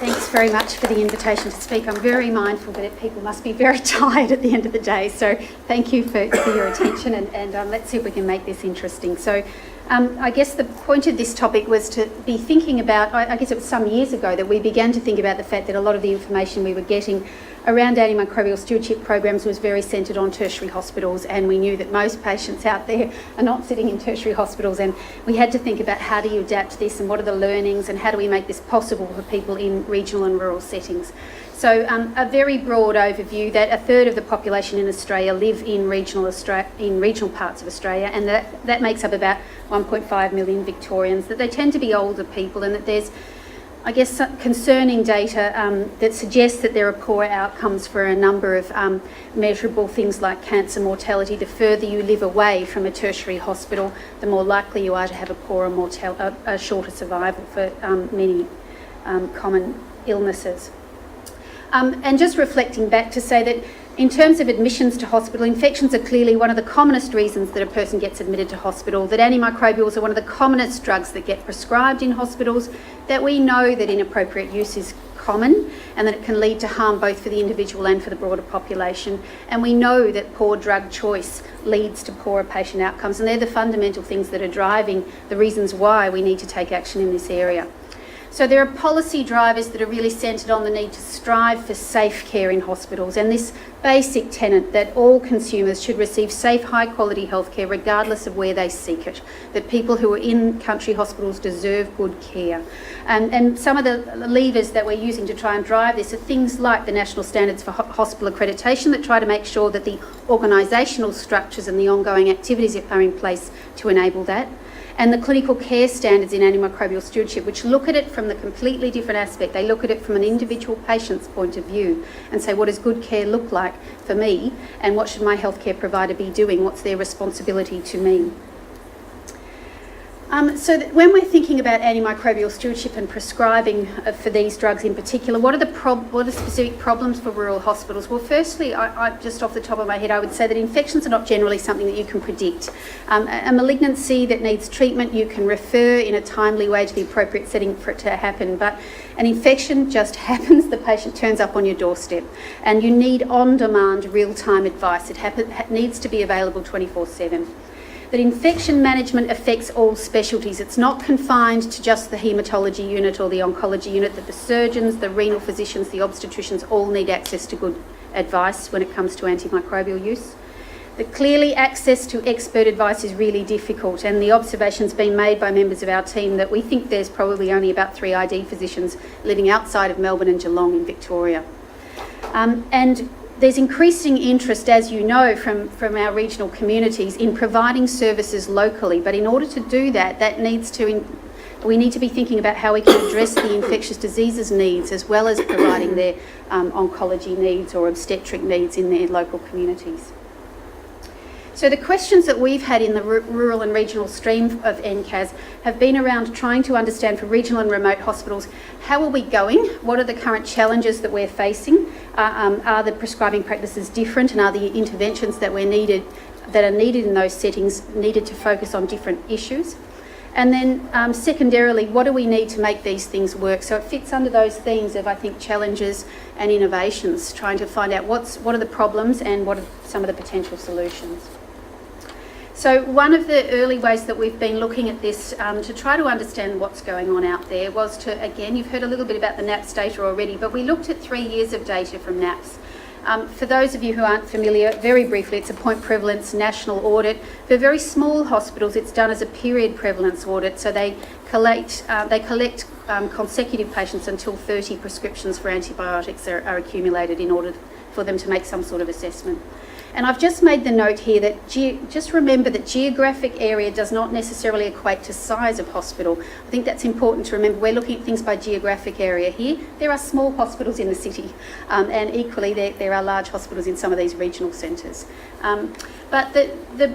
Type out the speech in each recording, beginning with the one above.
Thanks very much for the invitation to speak. I'm very mindful that people must be very tired at the end of the day, so thank you for your attention, and let's see if we can make this interesting. So I guess the point of this topic was to be thinking about, I guess it was some years ago that we began to think about the fact that a lot of the information we were getting around antimicrobial stewardship programs was very centred on tertiary hospitals, and we knew that most patients out there are not sitting in tertiary hospitals, and we had to think about how do you adapt this and what are the learnings and how do we make this possible for people in regional and rural settings. So a very broad overview that a third of the population in Australia live in regional parts of Australia, and that makes up about 1.5 million Victorians, that they tend to be older people, and that there's, I guess, some concerning data that suggests that there are poor outcomes for a number of measurable things like cancer mortality. The further you live away from a tertiary hospital, the more likely you are to have a shorter survival for many common illnesses. And just reflecting back to say that in terms of admissions to hospital, infections are clearly one of the commonest reasons that a person gets admitted to hospital, that antimicrobials are one of the commonest drugs that get prescribed in hospitals, that we know that inappropriate use is common and that it can lead to harm both for the individual and for the broader population. And we know that poor drug choice leads to poorer patient outcomes, and they're the fundamental things that are driving the reasons why we need to take action in this area. So there are policy drivers that are really centred on the need to strive for safe care in hospitals, and this basic tenet that all consumers should receive safe, high-quality healthcare regardless of where they seek it, that people who are in country hospitals deserve good care. And some of the levers that we're using to try and drive this are things like the National Standards for Hospital Accreditation that try to make sure that the organisational structures and the ongoing activities are in place to enable that, and the clinical care standards in antimicrobial stewardship, which look at it from the completely different aspect. They look at it from an individual patient's point of view and say, what does good care look like for me, and what should my healthcare provider be doing? What's their responsibility to me? So that when we're thinking about antimicrobial stewardship and prescribing for these drugs in particular, what are the specific problems for rural hospitals? Well, firstly, I just off the top of my head, I would say that infections are not generally something that you can predict. A malignancy that needs treatment, you can refer in a timely way to the appropriate setting for it to happen, but an infection just happens, the patient turns up on your doorstep, and you need on-demand, real-time advice. It needs to be available 24/7. That infection management affects all specialties. It's not confined to just the haematology unit or the oncology unit, that the surgeons, the renal physicians, the obstetricians all need access to good advice when it comes to antimicrobial use. That clearly access to expert advice is really difficult, and the observation's been made by members of our team that we think there's probably only about 3 ID physicians living outside of Melbourne and Geelong in Victoria. And there's increasing interest, as you know, from our regional communities in providing services locally, but in order to do that, we need to be thinking about how we can address the infectious diseases needs as well as providing their oncology needs or obstetric needs in their local communities. So the questions that we've had in the rural and regional stream of NCAS have been around trying to understand for regional and remote hospitals, how are we going? What are the current challenges that we're facing? Are the prescribing practices different, and are the interventions that are needed in those settings needed to focus on different issues? And then secondarily, what do we need to make these things work? So it fits under those themes of, I think, challenges and innovations, trying to find out what are the problems and what are some of the potential solutions. So one of the early ways that we've been looking at this to try to understand what's going on out there was to, again, you've heard a little bit about the NAPS data already, but we looked at 3 years of data from NAPS. For those of you who aren't familiar, very briefly, it's a point prevalence national audit. For very small hospitals, it's done as a period prevalence audit, so they collect consecutive patients until 30 prescriptions for antibiotics are accumulated in order for them to make some sort of assessment. And I've just made the note here that just remember that geographic area does not necessarily equate to size of hospital. I think that's important to remember. We're looking at things by geographic area here. There are small hospitals in the city, and equally there are large hospitals in some of these regional centres. But the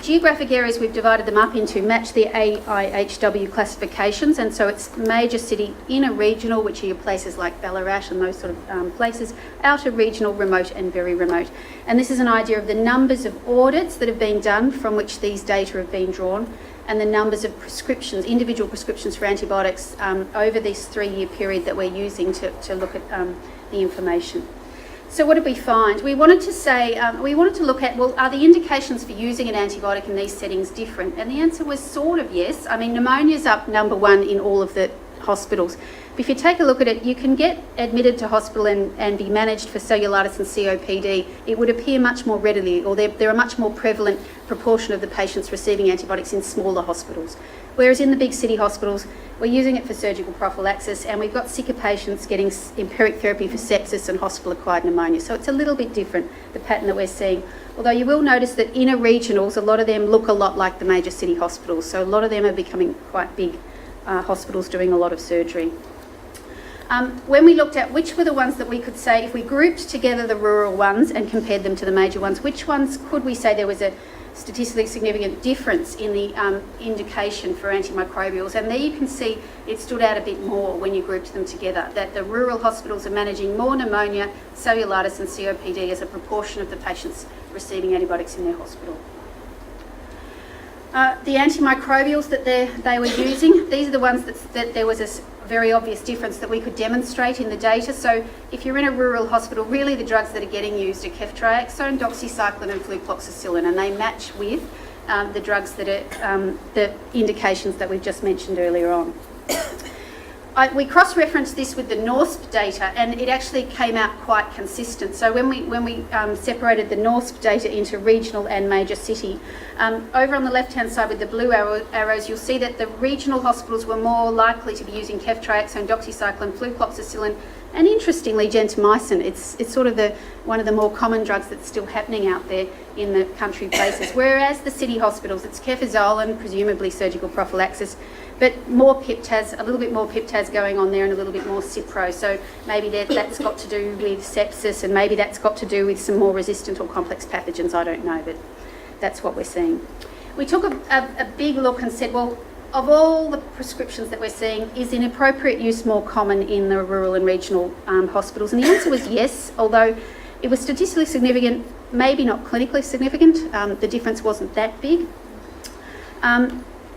geographic areas, we've divided them up into, match the AIHW classifications, and so it's major city, inner regional, which are your places like Ballarat and those sort of places, outer regional, remote and very remote. And this is an idea of the numbers of audits that have been done from which these data have been drawn. and the numbers of prescriptions, individual prescriptions for antibiotics over this 3-year period that we're using to look at the information. So what did we find? We wanted to look at, well, are the indications for using an antibiotic in these settings different? And the answer was sort of yes. I mean, pneumonia's up number 1 in all of the hospitals. But if you take a look at it, you can get admitted to hospital and be managed for cellulitis and COPD. It would appear much more readily, or there are much more prevalent proportion of the patients receiving antibiotics in smaller hospitals. Whereas in the big city hospitals, we're using it for surgical prophylaxis, and we've got sicker patients getting empiric therapy for sepsis and hospital-acquired pneumonia. So it's a little bit different, the pattern that we're seeing. Although you will notice that inner regionals, a lot of them look a lot like the major city hospitals. So a lot of them are becoming quite big hospitals doing a lot of surgery. When we looked at which were the ones that we could say, if we grouped together the rural ones and compared them to the major ones, which ones could we say there was a statistically significant difference in the indication for antimicrobials? And there you can see it stood out a bit more when you grouped them together, that the rural hospitals are managing more pneumonia, cellulitis and COPD as a proportion of the patients receiving antibiotics in their hospital. The antimicrobials that they were using, these are the ones that there was a very obvious difference that we could demonstrate in the data. So if you're in a rural hospital, really the drugs that are getting used are ceftriaxone, doxycycline and flucloxacillin, and they match with the drugs that are the indications that we've just mentioned earlier on. We cross-referenced this with the NORSP data, and it actually came out quite consistent. So when we separated the NORSP data into regional and major city, over on the left-hand side with the blue arrows, you'll see that the regional hospitals were more likely to be using ceftriaxone, doxycycline, flucloxacillin, and interestingly, gentamicin. It's sort of one of the more common drugs that's still happening out there in the country places. Whereas the city hospitals, it's cefazolin, presumably surgical prophylaxis, but more Piptaz, a little bit more Piptaz going on there and a little bit more Cipro. So maybe that's got to do with sepsis, and maybe that's got to do with some more resistant or complex pathogens, I don't know, but that's what we're seeing. We took a big look and said, well, of all the prescriptions that we're seeing, is inappropriate use more common in the rural and regional hospitals? And the answer was yes, although it was statistically significant, maybe not clinically significant. The difference wasn't that big.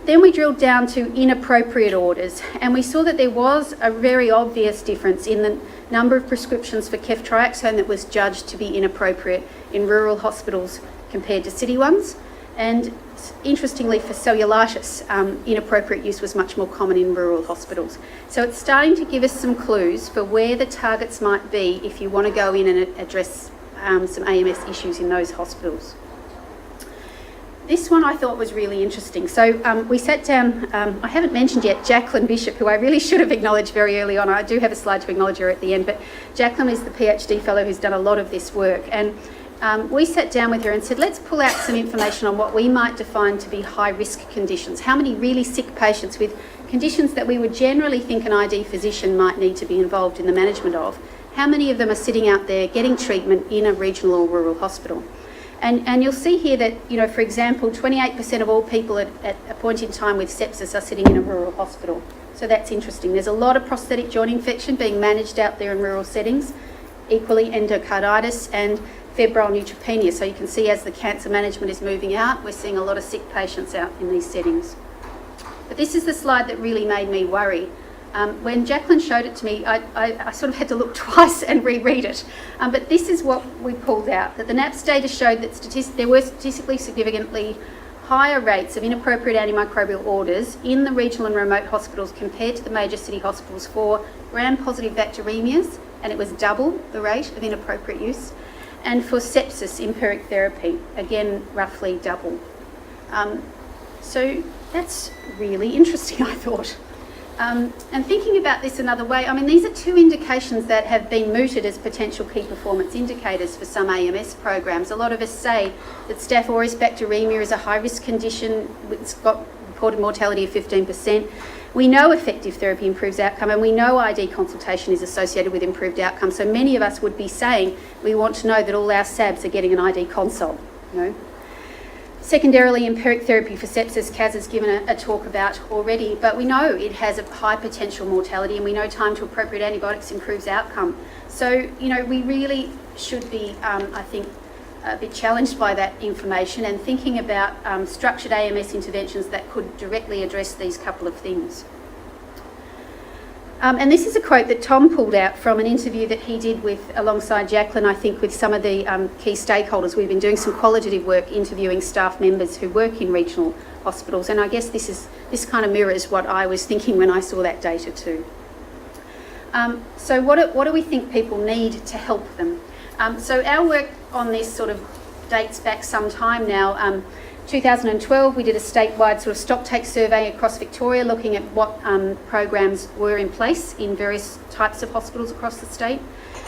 Then we drilled down to inappropriate orders, and we saw that there was a very obvious difference in the number of prescriptions for ceftriaxone that was judged to be inappropriate in rural hospitals compared to city ones. And interestingly, for cellulitis, inappropriate use was much more common in rural hospitals. So it's starting to give us some clues for where the targets might be if you want to go in and address some AMS issues in those hospitals. This one I thought was really interesting. So we sat down, I haven't mentioned yet Jacqueline Bishop, who I really should have acknowledged very early on. I do have a slide to acknowledge her at the end, but Jacqueline is the PhD fellow who's done a lot of this work. And we sat down with her and said, let's pull out some information on what we might define to be high-risk conditions. How many really sick patients with conditions that we would generally think an ID physician might need to be involved in the management of, how many of them are sitting out there getting treatment in a regional or rural hospital? And you'll see here that, you know, for example, 28% of all people at a point in time with sepsis are sitting in a rural hospital. So that's interesting. There's a lot of prosthetic joint infection being managed out there in rural settings, equally endocarditis and febrile neutropenia. So you can see as the cancer management is moving out, we're seeing a lot of sick patients out in these settings. But this is the slide that really made me worry. When Jacqueline showed it to me, I sort of had to look twice and reread it. But this is what we pulled out, that the NAPS data showed that there were statistically significantly higher rates of inappropriate antimicrobial orders in the regional and remote hospitals compared to the major city hospitals for gram-positive bacteremias, and it was double the rate of inappropriate use, and for sepsis empiric therapy, again, roughly double. So that's really interesting, I thought. And thinking about this another way, I mean, these are two indications that have been mooted as potential key performance indicators for some AMS programs. A lot of us say that Staph aureus bacteremia is a high-risk condition. It's got reported mortality of 15%. We know effective therapy improves outcome, and we know ID consultation is associated with improved outcome. So many of us would be saying we want to know that all our SABs are getting an ID consult, you know. Secondarily, empiric therapy for sepsis, Kaz has given a talk about already, but we know it has a high potential mortality, and we know time to appropriate antibiotics improves outcome. So, you know, we really should be, I think, a bit challenged by that information and thinking about structured AMS interventions that could directly address these couple of things. And this is a quote that Tom pulled out from an interview that he did alongside Jacqueline, I think, with some of the key stakeholders. We've been doing some qualitative work interviewing staff members who work in regional hospitals, and I guess this kind of mirrors what I was thinking when I saw that data too. So what do we think people need to help them? So our work on this sort of dates back some time now. 2012, we did a statewide sort of stocktake survey across Victoria looking at what programs were in place in various types of hospitals across the state.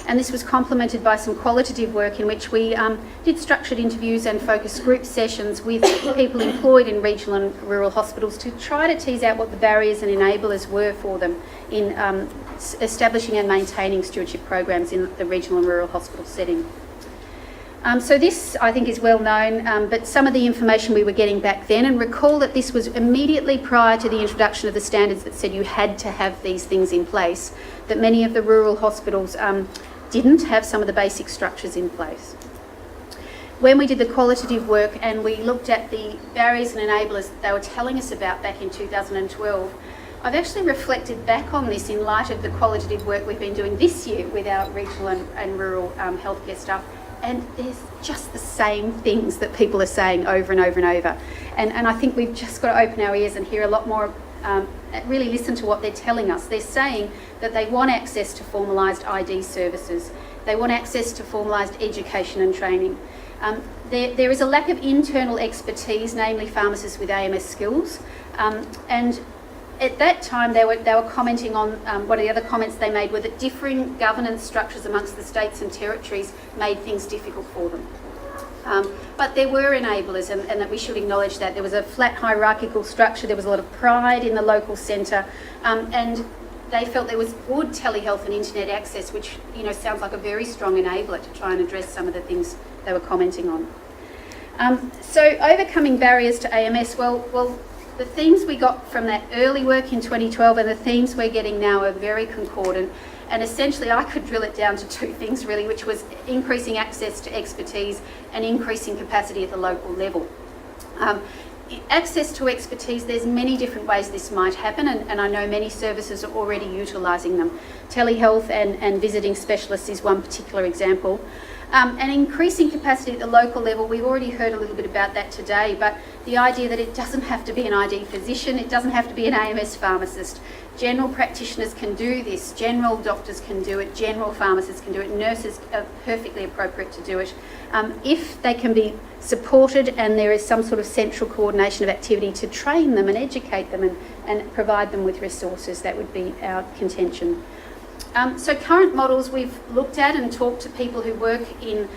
And this was complemented by some qualitative work in which we did structured interviews and focus group sessions with people employed in regional and rural hospitals to try to tease out what the barriers and enablers were for them in establishing and maintaining stewardship programs in the regional and rural hospital setting. So this, I think, is well known, but some of the information we were getting back then, and recall that this was immediately prior to the introduction of the standards that said you had to have these things in place, that many of the rural hospitals didn't have some of the basic structures in place. When we did the qualitative work and we looked at the barriers and enablers that they were telling us about back in 2012, I've actually reflected back on this in light of the qualitative work we've been doing this year with our regional and rural healthcare staff. And there's just the same things that people are saying over and over and over. And I think we've just got to open our ears and hear a lot more, really listen to what they're telling us. They're saying that they want access to formalised ID services. They want access to formalised education and training. There is a lack of internal expertise, namely pharmacists with AMS skills. And at that time, they were commenting on, one of the other comments they made were that differing governance structures amongst the states and territories made things difficult for them. But there were enablers, and that we should acknowledge that. There was a flat hierarchical structure, there was a lot of pride in the local centre, and they felt there was good telehealth and internet access, which sounds like a very strong enabler to try and address some of the things they were commenting on. So overcoming barriers to AMS, well, the themes we got from that early work in 2012 and the themes we're getting now are very concordant. And essentially, I could drill it down to two things really, which was increasing access to expertise and increasing capacity at the local level. Access to expertise, there's many different ways this might happen, and I know many services are already utilising them. Telehealth and visiting specialists is one particular example. And increasing capacity at the local level, we've already heard a little bit about that today, but the idea that it doesn't have to be an ID physician, it doesn't have to be an AMS pharmacist. General practitioners can do this, general doctors can do it, general pharmacists can do it, nurses are perfectly appropriate to do it. If they can be supported and there is some sort of central coordination of activity to train them and educate them and provide them with resources, that would be our contention. So current models we've looked at and talked to people who work in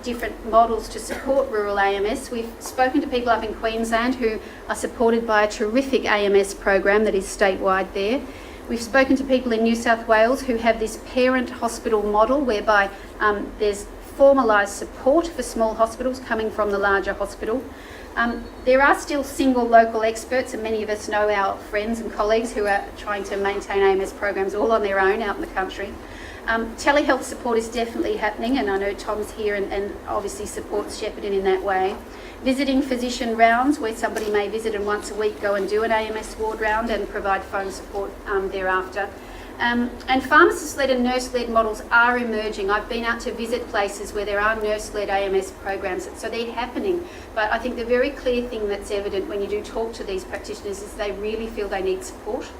different models to support rural AMS. We've spoken to people up in Queensland who are supported by a terrific AMS program that is statewide there. We've spoken to people in New South Wales who have this parent hospital model whereby there's formalised support for small hospitals coming from the larger hospital. There are still single local experts, and many of us know our friends and colleagues who are trying to maintain AMS programs all on their own out in the country. Telehealth support is definitely happening, and I know Tom's here and obviously supports Shepparton in that way. Visiting physician rounds, where somebody may visit and once a week go and do an AMS ward round and provide phone support thereafter. And pharmacist-led and nurse-led models are emerging. I've been out to visit places where there are nurse-led AMS programs, so they're happening. But I think the very clear thing that's evident when you do talk to these practitioners is they really feel they need support.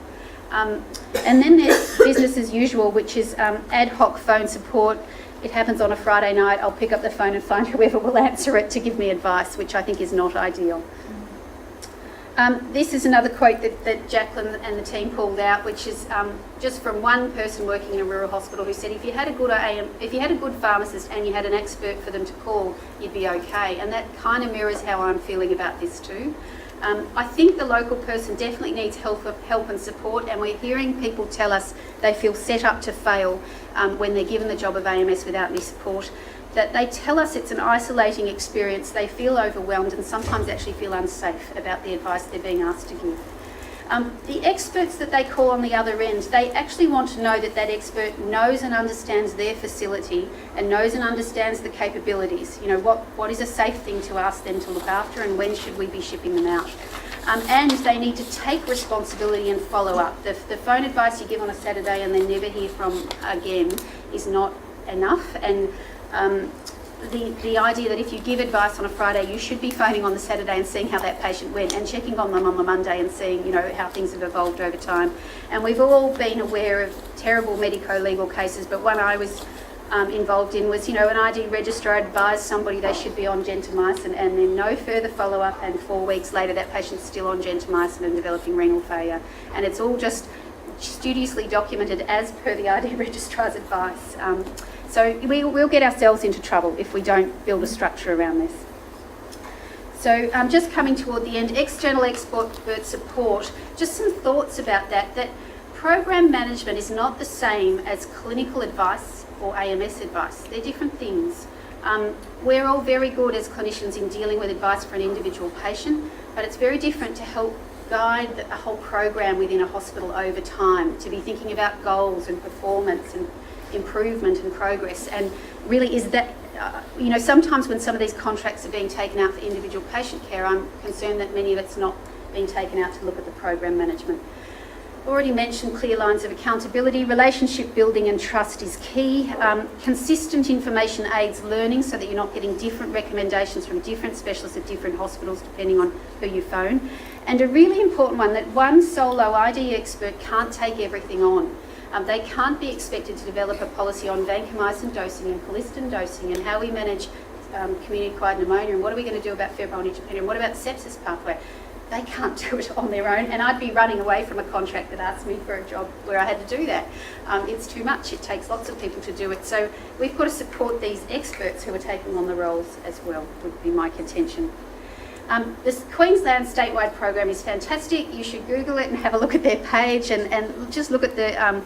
And then there's business as usual, which is ad hoc phone support. It happens on a Friday night, I'll pick up the phone and find whoever will answer it to give me advice, which I think is not ideal. This is another quote that Jacqueline and the team pulled out, which is just from one person working in a rural hospital who said, if you had a good pharmacist and you had an expert for them to call, you'd be okay. And that kind of mirrors how I'm feeling about this too. I think the local person definitely needs help and support, and we're hearing people tell us they feel set up to fail when they're given the job of AMS without any support. That they tell us it's an isolating experience, they feel overwhelmed and sometimes actually feel unsafe about the advice they're being asked to give. The experts that they call on the other end, they actually want to know that that expert knows and understands their facility and knows and understands the capabilities. You know, what is a safe thing to ask them to look after, and when should we be shipping them out? And they need to take responsibility and follow up. The phone advice you give on a Saturday and then never hear from again is not enough. And the idea that if you give advice on a Friday, you should be phoning on the Saturday and seeing how that patient went, and checking on them on the Monday and seeing, you know, how things have evolved over time. And we've all been aware of terrible medico-legal cases, but one I was involved in was, you know, an ID registrar advised somebody they should be on gentamicin, and then no further follow-up, and 4 weeks later that patient's still on gentamicin and developing renal failure. And it's all just studiously documented as per the ID registrar's advice. So we'll get ourselves into trouble if we don't build a structure around this. So just coming toward the end, external expert support, just some thoughts about that program management is not the same as clinical advice or AMS advice. They're different things. We're all very good as clinicians in dealing with advice for an individual patient, but it's very different to help guide a whole program within a hospital over time, to be thinking about goals and performance and improvement and progress. And really is that, you know, sometimes when some of these contracts are being taken out for individual patient care, I'm concerned that many of it's not being taken out to look at the program management. Already mentioned clear lines of accountability. Relationship building and trust is key. Consistent information aids learning, so that you're not getting different recommendations from different specialists at different hospitals depending on who you phone. And a really important one, that one solo ID expert can't take everything on. They can't be expected to develop a policy on vancomycin dosing and colistin dosing, and how we manage community-acquired pneumonia, and what are we going to do about febrile neutropenia, and what about the sepsis pathway. They can't do it on their own, and I'd be running away from a contract that asked me for a job where I had to do that. It's too much. It takes lots of people to do it. So we've got to support these experts who are taking on the roles as well, would be my contention. This Queensland statewide program is fantastic. You should Google it and have a look at their page, and just look at the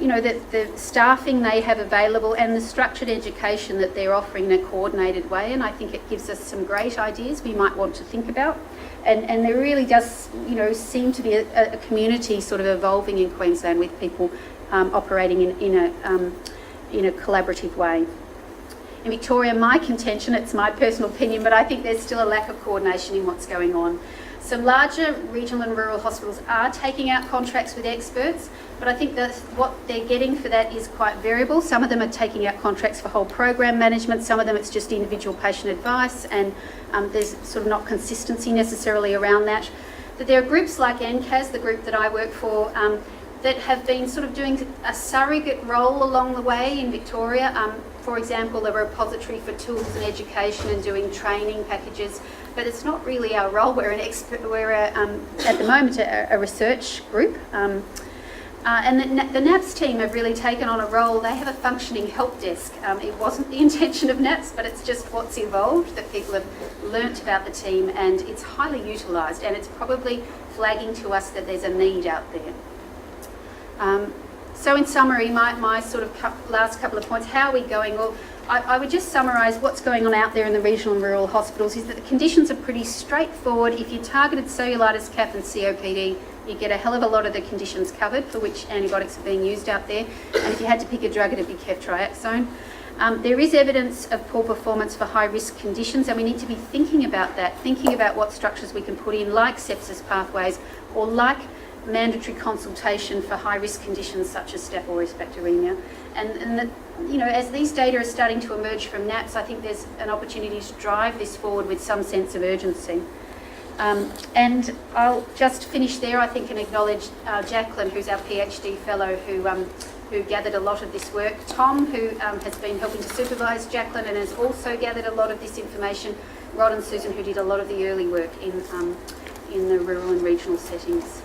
you know, the staffing they have available and the structured education that they're offering in a coordinated way. And I think it gives us some great ideas we might want to think about. And there really does, you know, seem to be a community sort of evolving in Queensland, with people operating in a collaborative way. In Victoria, my contention, it's my personal opinion, but I think there's still a lack of coordination in what's going on. Some larger regional and rural hospitals are taking out contracts with experts, but I think that what they're getting for that is quite variable. Some of them are taking out contracts for whole program management, some of them it's just individual patient advice, and there's sort of not consistency necessarily around that. But there are groups like NCAS, the group that I work for, that have been sort of doing a surrogate role along the way in Victoria. For example, a repository for tools and education and doing training packages, but it's not really our role. We're at the moment a research group. And the NAPS team have really taken on a role. They have a functioning help desk. It wasn't the intention of NAPS, but it's just what's evolved, that people have learnt about the team, and it's highly utilised, and it's probably flagging to us that there's a need out there. So in summary, my sort of last couple of points, how are we going? Well, I would just summarise what's going on out there in the regional and rural hospitals is that the conditions are pretty straightforward. If you targeted cellulitis, CAP and COPD, you get a hell of a lot of the conditions covered for which antibiotics are being used out there. And if you had to pick a drug, it'd be ceftriaxone. There is evidence of poor performance for high-risk conditions, and we need to be thinking about that, thinking about what structures we can put in, like sepsis pathways, or like mandatory consultation for high-risk conditions such as Staph aureus bacteremia. And you know, as these data are starting to emerge from NAPS, I think there's an opportunity to drive this forward with some sense of urgency. And I'll just finish there, I think, and acknowledge Jacqueline, who's our PhD fellow, who gathered a lot of this work. Tom, who has been helping to supervise Jacqueline and has also gathered a lot of this information. Rod and Susan, who did a lot of the early work in the rural and regional settings.